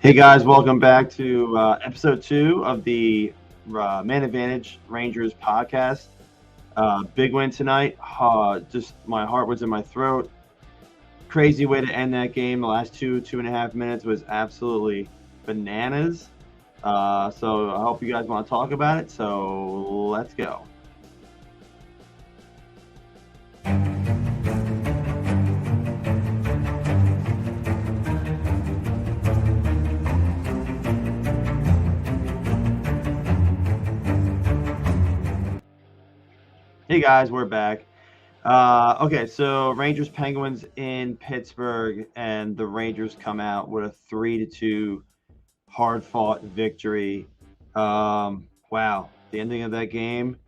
Hey guys, welcome back to episode 2 of the Man Advantage Rangers podcast. Big win tonight. Just my heart was in my throat. Crazy way to end that game. The last 2.5 minutes was absolutely bananas. So I hope you guys want to talk about it. So let's go. Hey guys, we're back. Okay, so Rangers Penguins in Pittsburgh, and the Rangers come out with a 3-2 hard fought victory. Wow, the ending of that game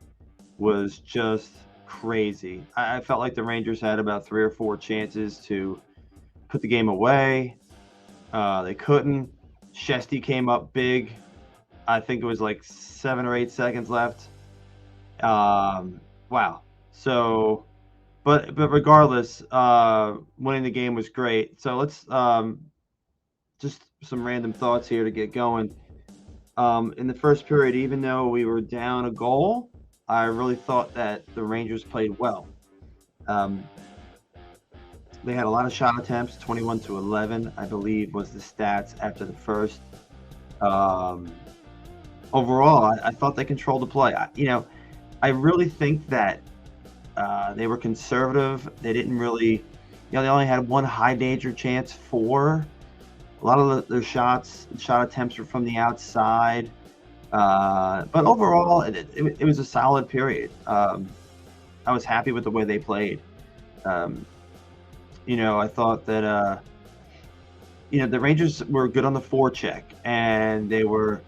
was just crazy. I felt like the Rangers had about 3 or 4 chances to put the game away. They couldn't. Shesty came up big. I think it was like 7 or 8 seconds left. Wow. So, but regardless, winning the game was great. So let's just some random thoughts here to get going. In the first period, even though we were down a goal, I really thought that the Rangers played well. Um, they had a lot of shot attempts, 21-11, I believe, was the stats after the first. Um, Overall, I thought they controlled the play. I really think that they were conservative. They didn't really, they only had one high danger chance for. A lot of their shot attempts were from the outside. But overall, it was a solid period. I was happy with the way they played. I thought that, the Rangers were good on the forecheck, and they were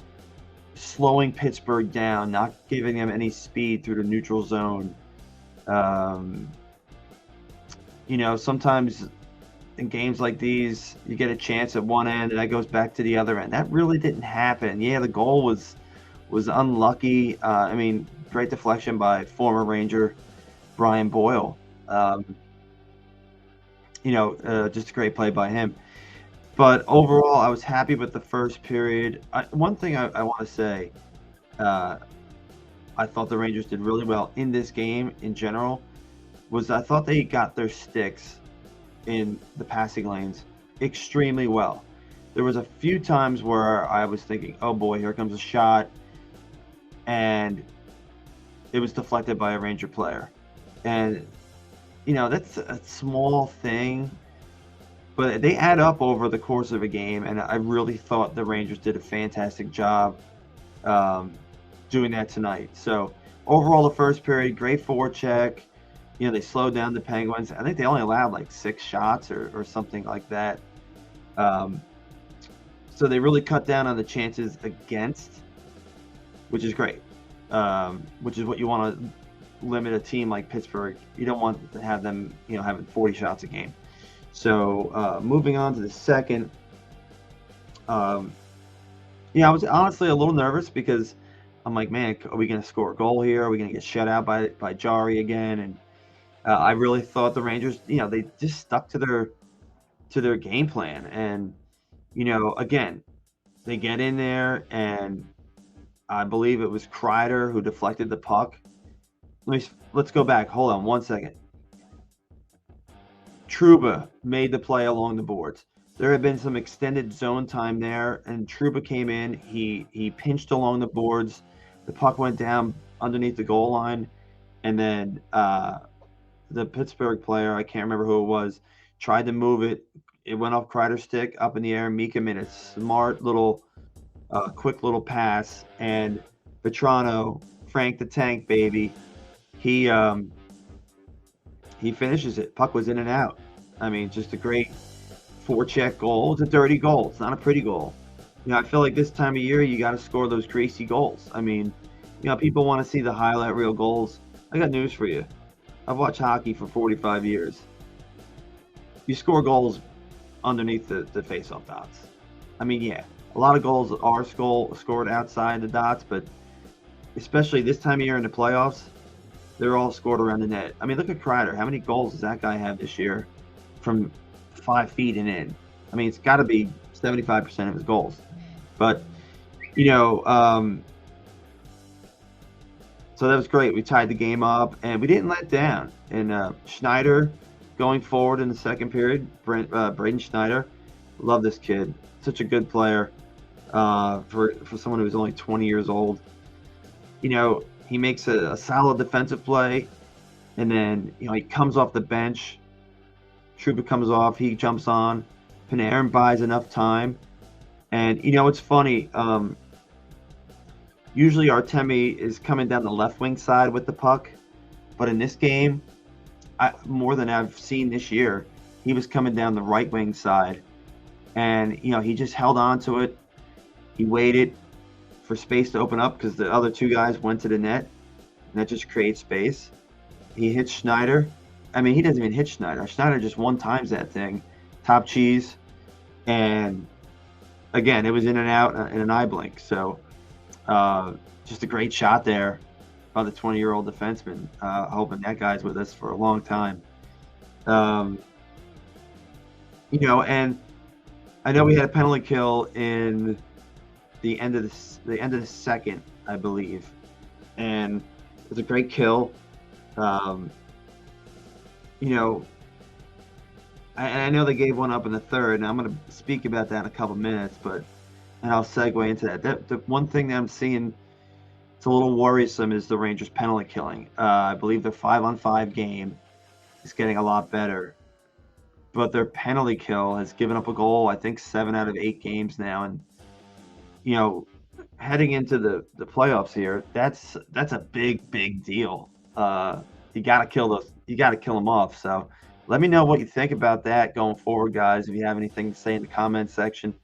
slowing Pittsburgh down, not giving them any speed through the neutral zone. Sometimes in games like these, you get a chance at one end and that goes back to the other end. That really didn't happen. Yeah, the goal was unlucky. Great deflection by former Ranger Brian Boyle. Just a great play by him. But overall, I was happy with the first period. One thing I want to say, I thought the Rangers did really well in this game in general, was I thought they got their sticks in the passing lanes extremely well. There was a few times where I was thinking, oh boy, here comes a shot, and it was deflected by a Ranger player. And, that's a small thing, but they add up over the course of a game, and I really thought the Rangers did a fantastic job doing that tonight. So overall, the first period, great forecheck. They slowed down the Penguins. I think they only allowed like 6 shots or something like that. So they really cut down on the chances against, which is great. Which is what you want to limit a team like Pittsburgh. You don't want to have them, having 40 shots a game. So moving on to the second, I was honestly a little nervous because I'm like, man, are we going to score a goal here? Are we going to get shut out by Jari again? And I really thought the Rangers, they just stuck to their game plan. And, again, they get in there, and I believe it was Kreider who deflected the puck. Let's go back. Hold on 1 second. Trouba made the play along the boards. There had been some extended zone time there, and Trouba came in. He pinched along the boards. The puck went down underneath the goal line, and then the Pittsburgh player, I can't remember who it was, tried to move it. It went off Kreider's stick up in the air. Mika made a smart little, quick little pass, and Vetrano, Frank the Tank, baby, he finishes it. Puck was in and out. Just a great forecheck goal. It's a dirty goal. It's not a pretty goal. I feel like this time of year you got to score those greasy goals. People want to see the highlight reel goals. I got news for you. I've watched hockey for 45 years. You score goals underneath the face-off dots. Yeah, a lot of goals are scored outside the dots, but especially this time of year in the playoffs, they're all scored around the net. Look at Kreider. How many goals does that guy have this year from 5 feet and in? It's got to be 75% of his goals. But, you know, so that was great. We tied the game up, and we didn't let down. And Schneider going forward in the second period, Braden Schneider, love this kid. Such a good player for someone who's only 20 years old. You know, he makes a solid defensive play, and then, you know, he comes off the bench. Trouba comes off, he jumps on. Panarin buys enough time. And, you know, it's funny. Usually Artemi is coming down the left wing side with the puck. But in this game, more than I've seen this year, he was coming down the right wing side. And, you know, he just held on to it. He waited for space to open up because the other two guys went to the net. And that just creates space. He hits Schneider. I mean, he doesn't even hit Schneider. Schneider just one times that thing. Top cheese. And, again, it was in and out in an eye blink. So, just a great shot there by the 20-year-old defenseman. Hoping that guy's with us for a long time. You know, and I know we had a penalty kill in the end of the second, I believe, and it was a great kill. You know, I know they gave one up in the third, and I'm going to speak about that in a couple minutes, and I'll segue into that. The one thing that I'm seeing it's a little worrisome is the Rangers penalty killing. I believe their 5-on-5 game is getting a lot better, but their penalty kill has given up a goal, I think 7 out of 8 games now. And, you know, heading into the playoffs here, that's a big deal. You got to kill them off. So let me know what you think about that going forward, guys. If you have anything to say in the comments section,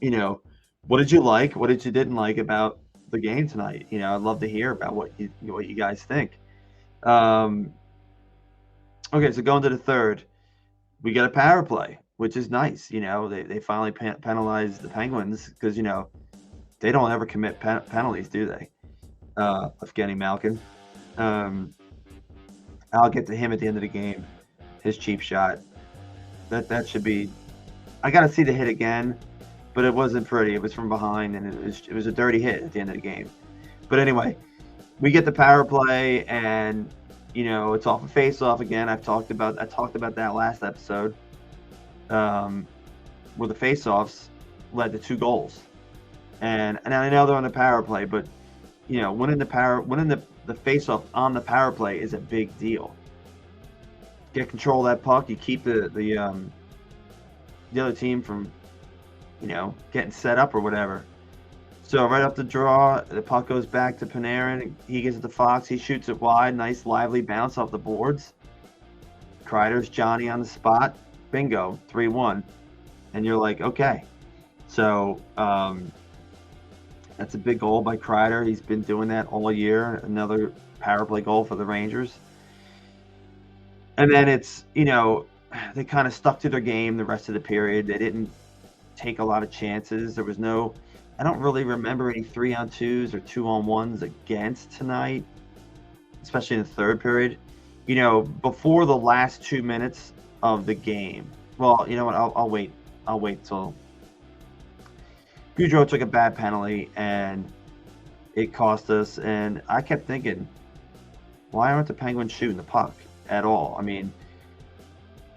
you know, what did you like? What did you didn't like about the game tonight? You know, I'd love to hear about what you guys think. Okay, so going to the third, we get a power play, which is nice. You know, they finally penalized the Penguins because, you know, they don't ever commit penalties, do they? Evgeny Malkin. I'll get to him at the end of the game. His cheap shot. That should be. I got to see the hit again, but it wasn't pretty. It was from behind, and it was a dirty hit at the end of the game. But anyway, we get the power play, and, you know, it's off a face-off again. I talked about that last episode, where the face-offs led to 2 goals, and I know they're on the power play, but, you know, winning the face-off on the power play is a big deal. Get control of that puck. You keep the other team from, you know, getting set up or whatever. So right up the draw, the puck goes back to Panarin. He gets it to Fox. He shoots it wide. Nice lively bounce off the boards. Kreider's Johnny on the spot. Bingo, 3-1. And you're like, okay. So that's a big goal by Kreider. He's been doing that all year. Another power play goal for the Rangers. And then it's, you know, they kind of stuck to their game the rest of the period. They didn't take a lot of chances. There was no, I don't really remember any 3-on-2s or 2-on-1s against tonight, especially in the third period. You know, before the last 2 minutes of the game. Well, you know what? I'll wait. I'll wait till Gaudreau took a bad penalty and it cost us. And I kept thinking, why aren't the Penguins shooting the puck at all? I mean,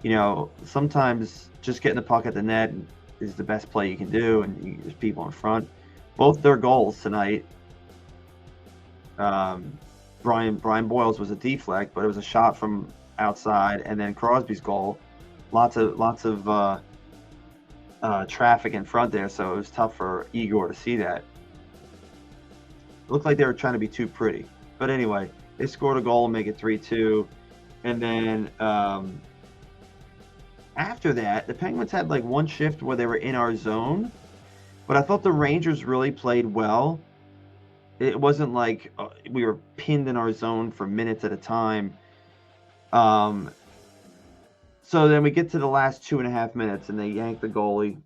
you know, sometimes just getting the puck at the net is the best play you can do, and there's people in front. Both their goals tonight, Brian Boyle's was a deflect, but it was a shot from outside, and then Crosby's goal, lots of traffic in front there, so it was tough for Igor to see that. It looked like they were trying to be too pretty, but anyway, they scored a goal and make it 3-2, and then after that, the Penguins had like one shift where they were in our zone, but I thought the Rangers really played well. It wasn't like we were pinned in our zone for minutes at a time. So then we get to the last 2.5 minutes, and they yank the goalie,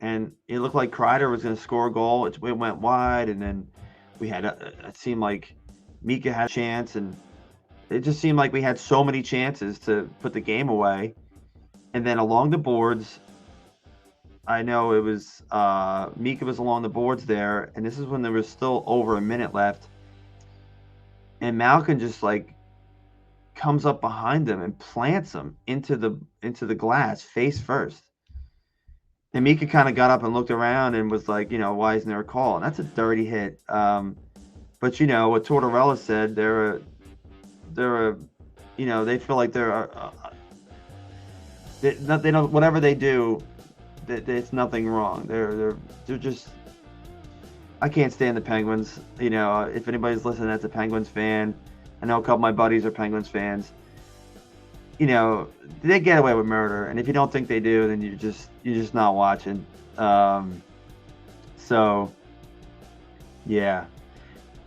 and it looked like Kreider was going to score a goal. It went wide, and then we had it seemed like Mika had a chance, and it just seemed like we had so many chances to put the game away. And then along the boards, I know it was Mika was along the boards there, and this is when there was still over a minute left, and Malcolm just like comes up behind him and plants him into the glass face first. And Mika kind of got up and looked around and was like, why isn't there a call? And that's a dirty hit. But what Tortorella said, they feel like they don't, whatever they do, it's nothing wrong. They're just. I can't stand the Penguins. If anybody's listening that's a Penguins fan, I know a couple of my buddies are Penguins fans. They get away with murder, and if you don't think they do, then you're just not watching. So, yeah,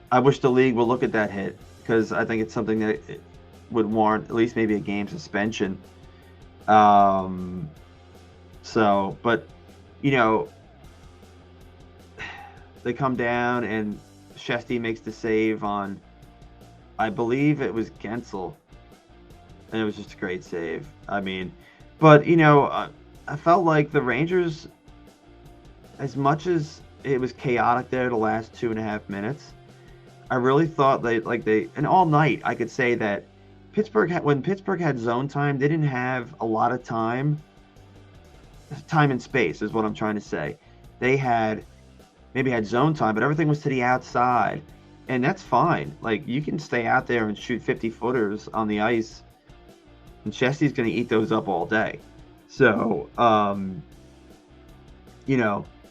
I wish the league would look at that hit because I think it's something that would warrant at least maybe a game suspension. So, but they come down and Shesty makes the save on, I believe it was Gensel. And it was just a great save. I mean, but, I felt like the Rangers, as much as it was chaotic there the last 2.5 minutes, I really thought and all night I could say that when Pittsburgh had zone time, they didn't have a lot of time and space is what I'm trying to say. They maybe had zone time, but everything was to the outside. And that's fine. Like, you can stay out there and shoot 50-footers on the ice, and Chesty's going to eat those up all day. So, I'm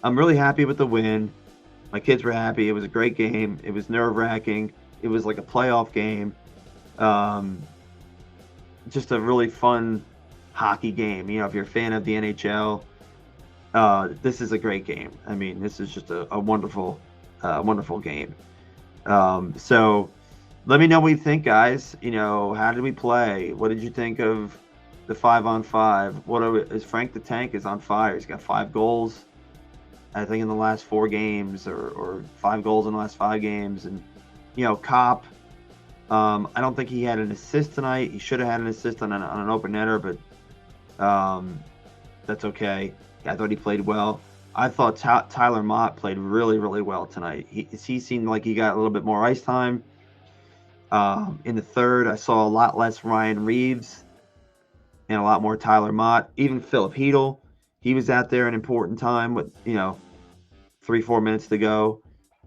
really happy with the win. My kids were happy. It was a great game. It was nerve-wracking. It was like a playoff game. Just a really fun hockey game. If you're a fan of the NHL, this is a great game. I mean, this is just a wonderful, wonderful game. So let me know what you think, guys. How did we play? What did you think of the 5-on-5? Is Frank the Tank is on fire? He's got 5 goals, I think, in the last 4 games, or 5 goals in the last 5 games. And Kopp, I don't think he had an assist tonight. He should have had an assist on an open netter, but that's okay. I thought he played well. I thought Tyler Mott played really, really well tonight. He seemed like he got a little bit more ice time. In the third, I saw a lot less Ryan Reeves and a lot more Tyler Mott. Even Philip Hedl, he was out there in important time with 3-4 minutes to go,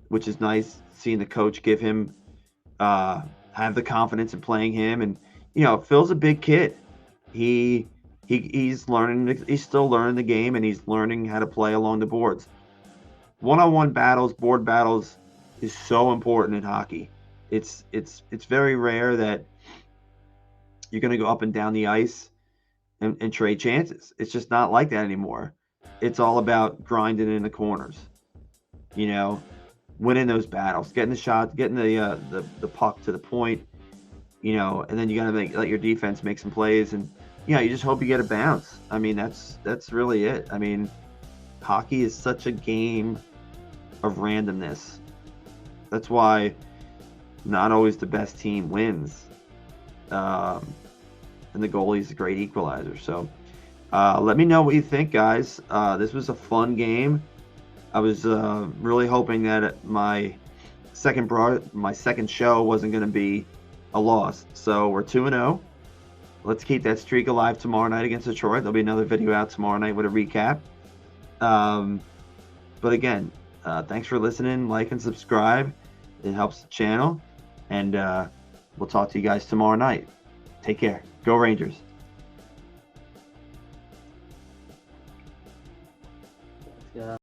which is nice seeing the coach give him have the confidence in playing him. And Phil's a big kid. He's learning. He's still learning the game, and he's learning how to play along the boards. One-on-one battles, board battles, is so important in hockey. It's very rare that you're going to go up and down the ice and trade chances. It's just not like that anymore. It's all about grinding in the corners. Winning those battles, getting the shot, getting the puck to the point. And then you got to let your defense make some plays, and you just hope you get a bounce. I mean, that's really it. I mean, hockey is such a game of randomness. That's why not always the best team wins. And the goalie's a great equalizer. So let me know what you think, guys. This was a fun game. I was really hoping that my second show wasn't going to be a loss. So we're 2-0. Let's keep that streak alive tomorrow night against Detroit. There'll be another video out tomorrow night with a recap. But again, thanks for listening. Like and subscribe. It helps the channel. And we'll talk to you guys tomorrow night. Take care. Go Rangers. Yeah.